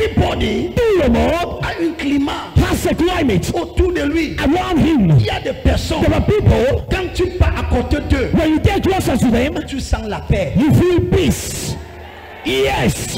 Everybody Tout le monde a un climat has a climate autour de lui. around him. Il y a des personnes, There are people, quand tu pars à côté d'eux, when you get closer to them, tu sens la paix. you feel peace. Yes.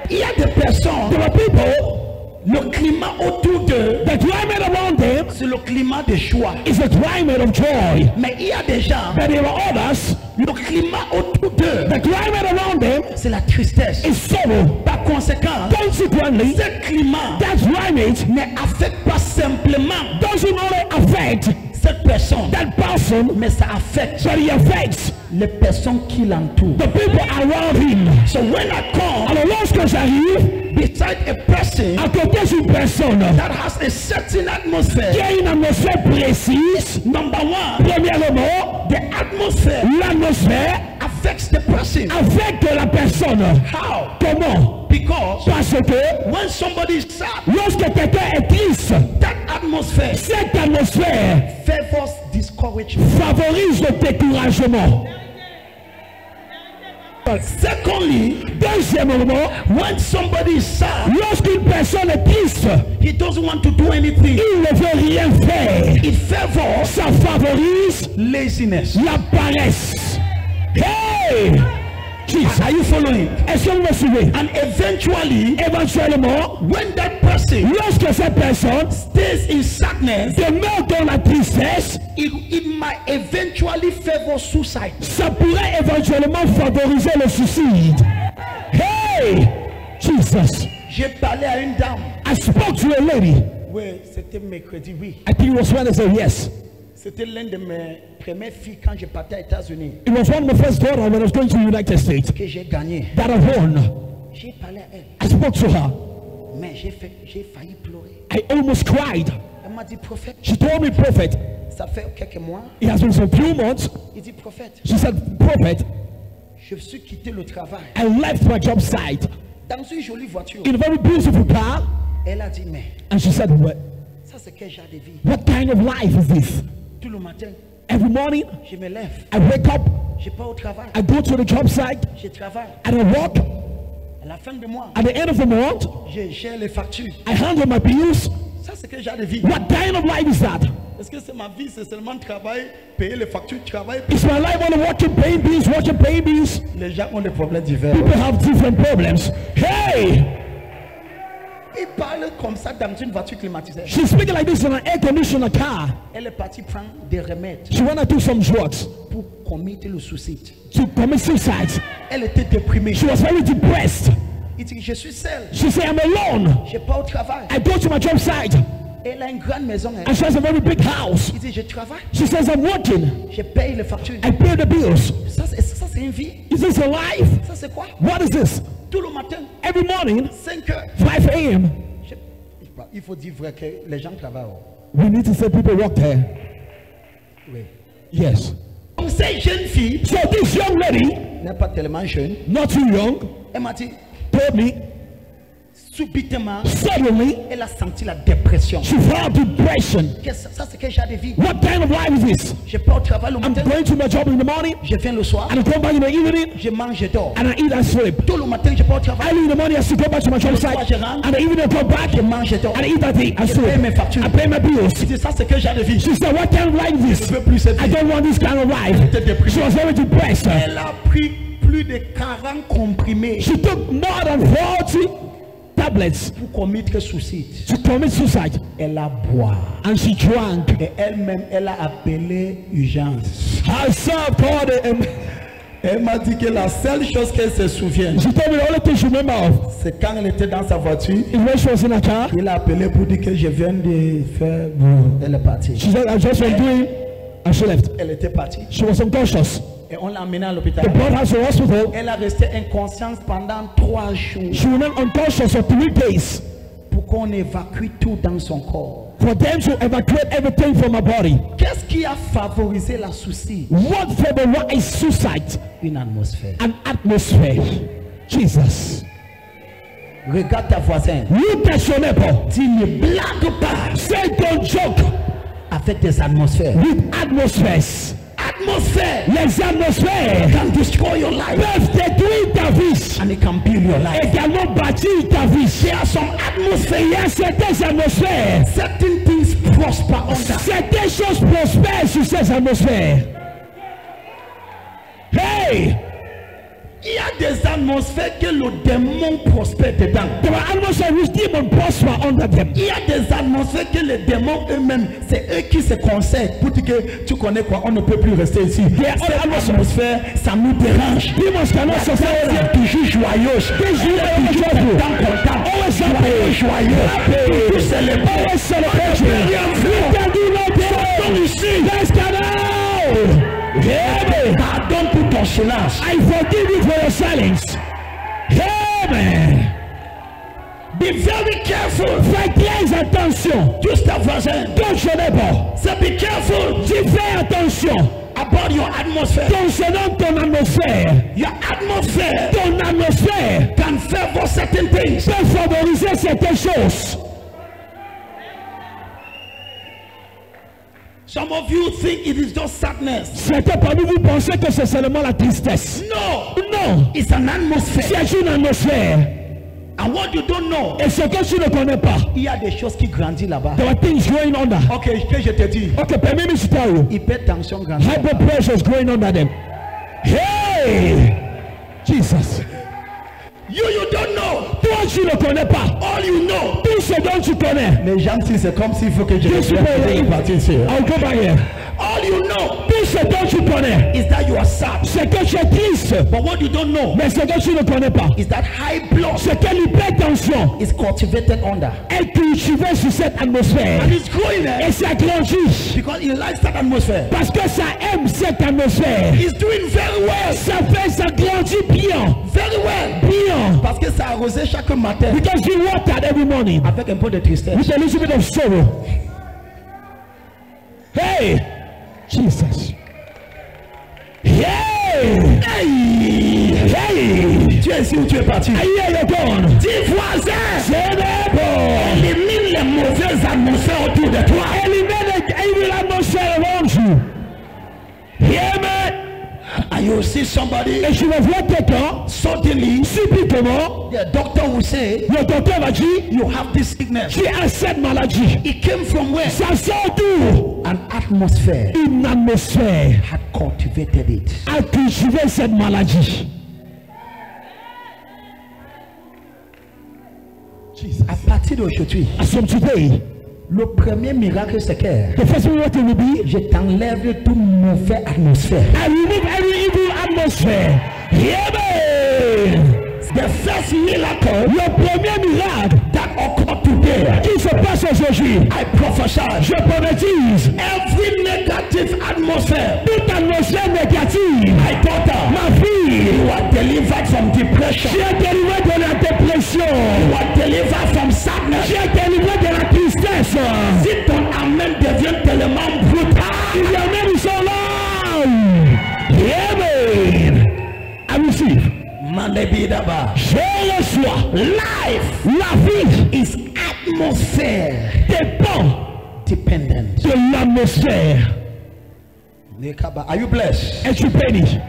Il y a des personnes, There are people, le climat autour d'eux, the climate around them c'est le climat de joie. is a climate of joy. Mais il y a des gens, But there are others, le climat autour d'eux, the climate around them c'est la tristesse. is sorrow. Par conséquent, Consequently, ce climat that climate n'affecte pas simplement doesn't only affect cette personne, that person, mais ça affecte but it affects les personnes qui l'entourent. the people around him. So when I come Alors lorsque j'arrive beside a person à côté d'une personne that has a certain atmosphere, qui a une atmosphère précise, number one, premièrement, the atmosphere l'atmosphère affects the person. affecte la personne. How? Comment? Because Parce que when somebody is sad, lorsque quelqu'un est triste, that atmosphere cette atmosphère favors discouragement. favorise le découragement. Secondly, Deuxièmement, when somebody is sad, lorsqu'une personne est triste, he doesn't want to do anything. il ne veut rien faire. It favors Ça favorise laziness. la paresse. Hey! Jesus. Are you following? Est-ce que vous me suivez? And eventually, Éventuellement, when that person lorsque cette personne stays in sadness, demeure dans la tristesse, it might eventually favor suicide. ça pourrait éventuellement favoriser le suicide. Hey! Jesus. J'ai parlé à une dame. I spoke to a lady. Oui, c'était mercredi, oui. I think it was Wednesday, yes. C'était l'une de mes premières filles quand je partais aux États-Unis It was one of my first daughter when I was going to the United States que j'ai gagné. that I won. J'ai parlé à elle, I spoke to her. mais j'ai failli pleurer. I almost cried. Elle m'a dit, prophète, She told me, Prophet, ça fait quelques mois. it has been some few months. Il dit, prophète, She said, Prophet, je suis quitté le travail I left my job site dans une jolie voiture. in a very beautiful car. Elle a dit, mais And she said, what ça c'est quel genre de vie? kind of life is this? Tout le matin, Every morning, je me lève, I wake up, je pars au travail, I go to the job site, je travaille. and I work. À la fin du mois, At the end of the month, je gère les factures. I handle my bills. Ça c'est quel genre de vie? What kind of life is that? Est-ce que c'est ma vie, c'est seulement travail, payer les factures, travail? Is my life only working, paying bills, working, paying bills? Les gens ont des problèmes divers. People have different problems. Hey! Il parle comme ça dans une voiture climatisée. She's speaking like this in an air-conditioned car. Elle est partie prendre des remèdes She went to do some drugs pour commettre le suicide. to commit suicide. Elle était déprimée. She was very depressed. Il dit, je suis seule, She said, I'm alone. je pars au travail. I go to my job site. Elle a une grande maison. Hein. And she has a very big house. Il dit, je travaille, She says, I'm working. je paye les factures. I pay the bills. Ça, c'est une vie. Is this a life? Ça, c'est quoi? What is this? Tout le matin, Every morning, 5 heures. 5 a.m., Il faut dire vrai que les gens travaillent. we need to say people work there. Oui. Yes. Comme cette jeune fille So this young lady, n'est pas tellement jeune, not too young, elle m'a dit, told me, subitement, suddenly, elle a senti la dépression. she felt depression. Ça, c'est quel genre de vie? What kind of life is this? Je pars au travail le I'm matin, going to my job in the morning, je viens le soir, and I come back in the evening, je mange, je dors. and I eat and sleep. Tout le matin, je pars au travail, Early in the morning, I still go back to my job site, and the evening I come back, je mange, je dors. and I eat and eat and Je sleep. paye mes factures. I pay my bills. Il dit, ça, c'est quel genre de vie? She said, what kind of life is Je this? veux plus cette I vie. don't want this kind of life. J'étais déprimé. She was very depressed. Elle a pris plus de 40 comprimés She took more than 40 tablets pour commettre suicide. to commit suicide, Elle a boire. and she drank. Et elle-même, elle a appelé urgence. Herself called it. Elle m'a dit que la seule chose qu'elle se souvient, She told me the only thing she remember of c'est quand elle était dans sa voiture, is when she was in a car. il a appelé pour dire que je viens de faire. Elle est partie. She said, I just was doing, and she left. Elle était partie. She was unconscious. Et on l'a emmenée à They l'hôpital. brought her to the hospital. Elle a resté inconsciente pendant 3 jours She remained unconscious for 3 days pour qu'on évacue tout dans son corps. for them to evacuate everything from her body. Qu'est-ce qui a favorisé la suicide? What favorized suicide? Une atmosphère. An atmosphere. Jesus. Regarde ta voisine. Look at your neighbor. Tu ne blagues pas Say don't joke avec des atmosphères. with atmospheres. Les atmosphères can destroy your life peuvent détruire ta vie. and it can build your life. Également bâtir ta vie. There are some atmospheres. Il y a certaines atmosphères. Certain things prosper under. Certaines choses prospèrent sur ces atmosphères. Hey! Il y a des atmosphères que le démon prospère dedans. There are atmospheres which demons prosper under them. Il y a des atmosphères que les démons eux-mêmes, c'est eux qui se conseillent pour dire que tu connais quoi, on ne peut plus rester ici. Cette atmosphère, ça nous dérange. Demons cannot sustain C'est toujours joyeux. Toujours content. Always Joyeux, joyeux. Toujours célébrer. Always celebrating. We can do nothing. Let's get out. Pardonne pour ton silence. I forgive you for your silence. Amen. Be very careful. Fais très attention. Juste ta voisin. Ton neighbor. Say be careful Tu fais attention. about your atmosphere. Concernant ton atmosphère. Your atmosphere Ton atmosphère can favor certain things. peut favoriser certaines choses. Some of you think it is just sadness. Certains parmi vous pensez que c'est seulement la tristesse. No, Non. it's an atmosphere. C'est une atmosphère. And what you don't know, Et ce que tu ne connais pas. il y a des choses qui grandissent là-bas. There are things going under. Ok, que je te dis, Okay, permit me to tell you. hypertension grandit. Hyper pressure is going under them. Hey! Jesus. You don't know. Toi, tu ne connais pas. All you know. Tout ce dont tu connais. Les gens, si c'est comme s'il faut que je Qu'est-ce que tu peux partir ici. I'll go back here. All you know Tout ce dont tu connais. is that you are sad. C'est que tu es triste. But what you don't know Mais ce que tu ne connais pas. is that high blood C'est que l'hypertension is cultivated under. est cultivée sur cette atmosphère. And it's growing there Et ça grandit. because it likes that atmosphere. Parce que ça aime cette atmosphère. It's doing very well. Ça grandit bien. Very well. Bien. Parce que ça arrosé chaque matin Because you water every morning. avec un peu de tristesse. With a little bit of sorrow. Hey! Jesus. Hey! Hey! Hey! Tu es ici ou tu es parti? Here you're gone. Dis voisin, C'est bon. élimine les mauvaises atmosphères autour de toi. Eliminate the evil atmosphere around you. Hear me? And you will see somebody Et je vais voir quelqu'un, suddenly, subitement, the doctor will say, le docteur va dire, you have this sickness. tu as cette maladie. It came from where? Ça sort d'où? An atmosphere Une atmosphère had cultivated it. a cultivé cette maladie. À partir d'aujourd'hui, As from today, le premier miracle c'est que the first miracle will be, je t'enlève toute mauvaise atmosphère. I remove every evil atmosphere. Hear me? The first miracle Le premier miracle that occurred today, qui se passe aujourd'hui, I prophesy, je prophétise, every negative atmosphere, toute atmosphère négative, my daughter, ma fille, you are delivered from depression. tu es délivré de la dépression, You are delivered from sadness. tu es délivré de la tristesse. Si ton amen devient tellement brutal, Il y a même son larme. Hear me? I receive. Malebidaba. Je reçois. Life La vie is atmosphere dépend dependent. de l'atmosphère. Are you blessed? Es-tu béni?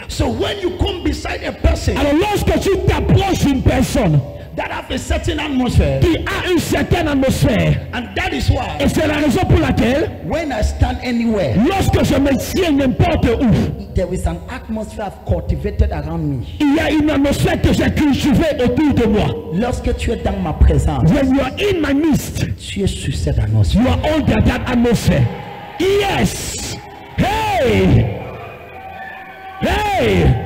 So when you come beside a person Alors lorsque tu t'approches d'une personne that have a certain atmosphere, qui a une certaine atmosphère, and that is why et c'est la raison pour laquelle, when I stand anywhere, lorsque je me tiens n'importe où, there is an atmosphere I've cultivated around me. il y a une atmosphère que j'ai cultivée autour de moi. Lorsque tu es dans ma présence, When you are in my midst, tu es sur cette atmosphère. you are under that atmosphere. Yes. Hey. Hey.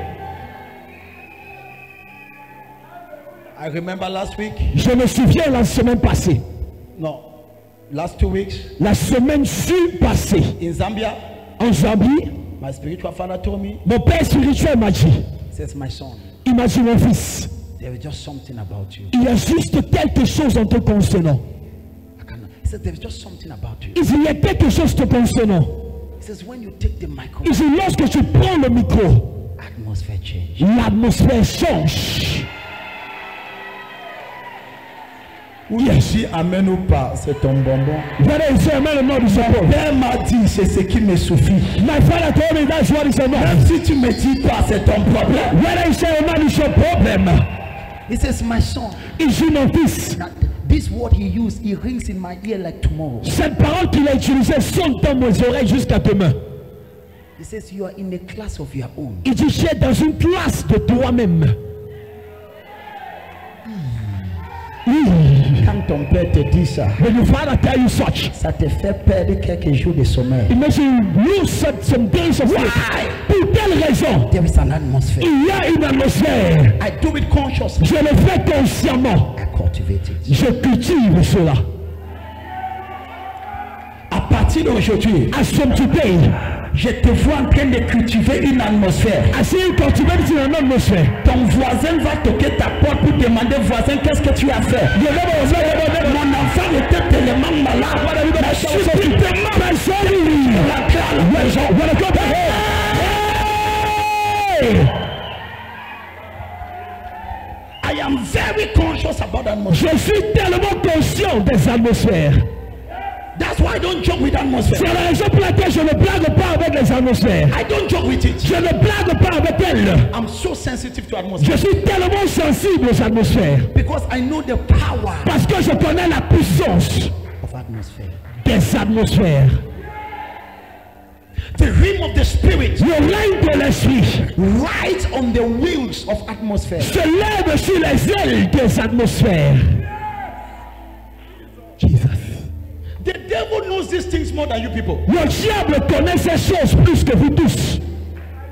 I remember last week, Je me souviens la semaine passée. no, last 2 weeks La semaine passée, in Zambia, en Zambie, my spiritual father told me, mon père spirituel m'a dit, says, my son, il m'a dit, mon fils, there is just something about you. il y a juste quelque chose en te concernant. I cannot. He says, there is just something about you. Il y a quelque chose te concernant. He says, when you take the microphone, Il dit, lorsque tu prends le micro, atmosphere change. l'atmosphère change. Si amène ou pas, c'est ton bonbon. Whether you say amen or not is your problem. Père m'a dit, c'est ce qui me suffit. My father told me that's what is enough. Même si tu me dis pas, c'est ton problème. Whether you say amen is your problem. He says, my son. Il dit mon fils. This word he used, it rings in my ear like tomorrow. Cette parole qu'il a utilisée sonne dans mes oreilles jusqu'à demain. He says, you are in a class of your own. Il dit, tu es dans une classe de toi-même. Quand ton père te dit ça, When your father tell you such, ça te fait perdre quelques jours de sommeil. it makes you lose some days of sleep. Pour telle raison, There is an atmosphere. il y a une atmosphère. I do it consciously. Je le fais consciemment. I cultivate it. Je cultive cela. À partir d'aujourd'hui, As from today, je te vois en train de cultiver une atmosphère. I see you cultivating an atmosphere. Ton voisin va toquer ta porte pour demander, voisin, qu'est-ce que tu as fait? Mon enfant était tellement malade. Mais subitement, I am very conscious about atmosphere. Je suis tellement conscient des atmosphères. That's why I don't joke with atmosphere. C'est la raison pour laquelle je ne blague pas avec les atmosphères. I don't joke with it. Je ne blague pas avec elles. I'm so sensitive to Je atmosphere suis tellement sensible aux atmosphères. because I know the power Parce que je connais la puissance of atmosphere. des atmosphères. The realm of the spirit Le règne de l'esprit rides on the wheels of atmosphere. se lève sur les ailes des atmosphères. Jesus. The devil knows these things more than you people. Le diable connaît ces choses plus que vous tous.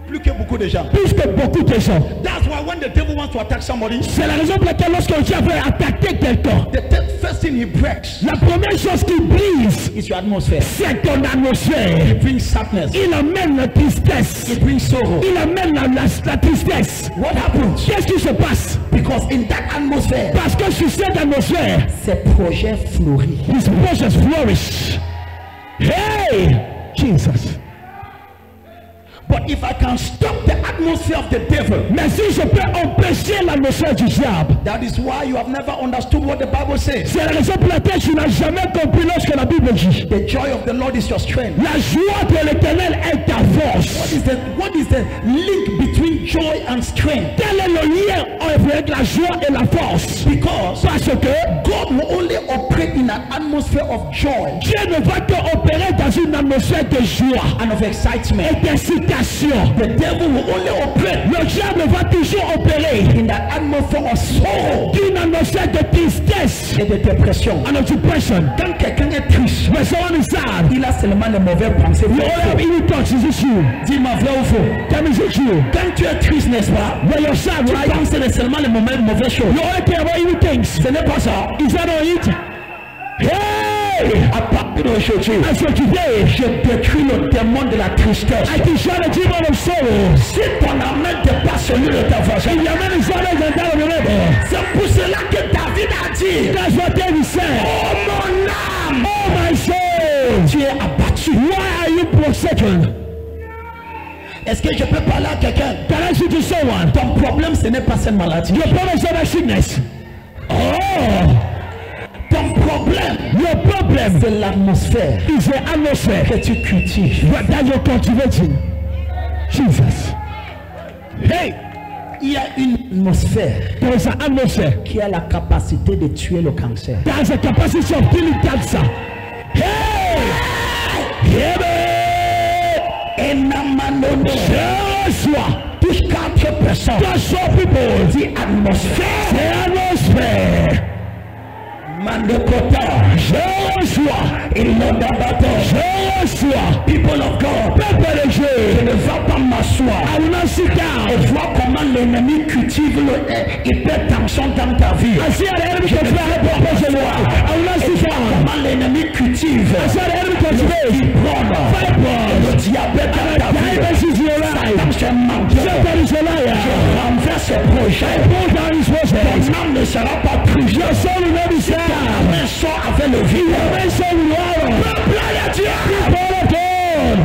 Plus que beaucoup de gens. Plus que beaucoup de gens. That's why when the devil wants to attack somebody, C'est la raison pour laquelle lorsque le diable veut attaquer quelqu'un, the first thing he breaks la première chose qu'il brise, is your atmosphere. c'est ton atmosphère. It brings sadness. Il amène la tristesse. It brings sorrow. Il amène la tristesse. What happens? Qu'est-ce qui se passe? Because in that atmosphere, Parce que sur cette atmosphère, ces projets fleurissent. his projects flourish. Hey! Jesus. But if I can stop the atmosphere of the devil, Mais si je peux empêcher l'atmosphère du diable, that is why you have never understood what the Bible says. c'est la raison pour laquelle tu n'as jamais compris lorsque la Bible dit The joy of the Lord is your strength. la joie de l'Éternel est ta force. What is the link between joy and strength? Quel est le lien entre la joie et la force? Because Parce que God will only operate in an atmosphere of joy Dieu ne va que opérer dans une atmosphère de joie and of excitement. et d'excitation. The devil will only operate Le diable va toujours opérer in that atmosphere of sorrow d'une atmosphère de tristesse et de dépression. and of depression. Quand quelqu'un est triste, Mais someone is sad. il a seulement les mauvaises pensées. You all have evil thoughts, is it true? Dis-moi vrai ou faux? Tell me, is it true? Quand tu es triste, n'est-ce pas? When you're sad, Tu right? penses seulement les mauvaises choses. You only care about evil things. Ce n'est pas ça. Is that all it? Hey! À partir d'aujourd'hui, As for today, je détruis le démon de la tristesse. I destroy the demon of sorrow. Si ton amène dépasse celui de ta voisin, If your man is harder than that of your neighbor, c'est pour cela que David a dit, that's what David said. oh mon âme, Oh my soul, tu es abattu. why are you forsaken? Est-ce que je peux parler à quelqu'un? Can I speak to someone? Ton problème, ce n'est pas cette maladie. Your problem is not a sickness. Oh, Ton problème, your problem c'est l'atmosphère is the atmosphere que tu cultives. that you're cultivating. Jesus. Hey, Il y a une atmosphère there is an atmosphere qui a la capacité de tuer le cancer. that has a capacity of killing cancer. Hey! Yeah, Enamanono. Touche 4 personnes. That's what people. Dis atmosphère. The atmosphere. Mandekota. Joshua. People of God. Peuple de Je Dieu. ne vais pas m'asseoir. I will not sit down. Et vois comment l'ennemi cultive l'hypertension dans ta vie. I see how the enemy cultivates hypertension. I will not sit down. Comment l'ennemi cultive I see how the enemy cultivates fibroids. le diabète dans ta vie. Diabetes is your life. Satan, c'est menteur. Satan is a liar. Renverse ce projet. Pull down his words. Ton âme ne sera pas prise. Your soul will not be sad. Mais sort avec le vide. Your soul will wallow. Peuple de Dieu. People of God.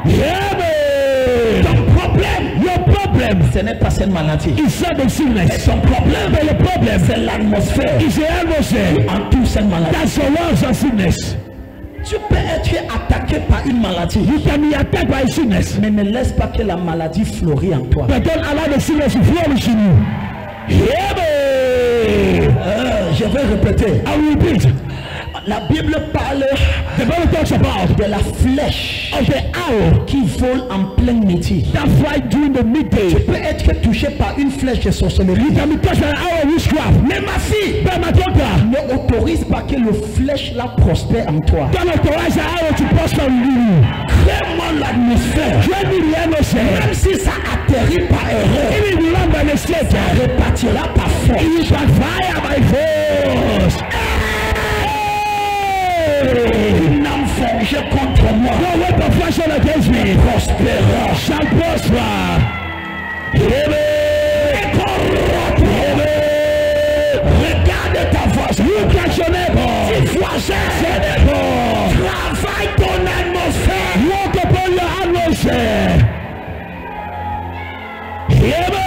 Yeah, man. Ton problème, Your problem ce n'est pas c'est une maladie. It's not the Et sickness. ton problème, But the problem c'est l'atmosphère. is the atmosphere. En tout cette maladie. That's the world's of sickness. Tu peux être attaqué par une maladie, You can be attacked by sickness, mais ne laisse pas que la maladie fleurit en toi. but don't allow the sickness to flourish in you. Yeah, Je vais répéter. I will repeat. La Bible parle The Bible talks about de la flèche of the arrow qui vole en plein midi. that fly during the midday. Tu peux être touché par une flèche de sorcellerie. You can be touched by an arrow of witchcraft. Mais ma fille, But my daughter, ne autorise pas que le flèche là prospère en toi. don't authorize the arrow to prosper in you. Crée-moi l'atmosphère. Give me the atmosphere. Même si ça atterrit par erreur, Even if you run by mistake, ça repartira par force. it will backfire by force. Une âme forgée contre moi No weapon fashioned against me prospérera. shall prosper. Regarde ta voisin. Look at your neighbor. Si voisin, travaille ton atmosphère. Walk upon your atmosphere. Hello.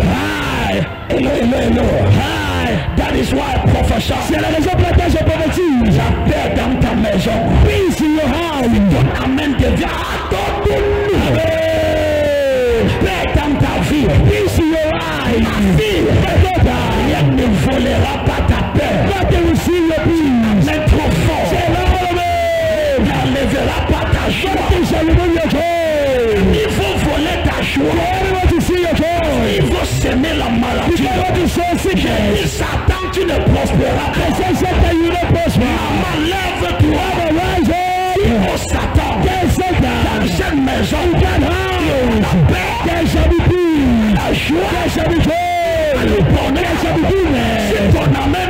Hi. Hello. Hi. That is why I prophesy. C'est la raison pour laquelle je prophétise. La paix dans ta maison. Peace in your house. Ton amen devient à ton tour. Paix dans ta vie. Peace in your eyes. Ma fille, My daughter, rien ne volera pas ta paix. nothing will see your peace. Mais trop fort. C'est l'homme. N'enlèvera pas ta joie. Nothing shall remove your joy. Il faut voler ta joie. Anyone to see your joy. Il faut semer la You maladie. cannot be so sickness. Et Satan, tu ne prospéreras I pas. say Satan, you don't prosper. Lève-toi. Rise up. Oh Satan, Tell Satan. dans cette maison, That la house. paix, There shall be peace. la joie, There shall be joy. le bonheur. There shall be Si goodness. ton amen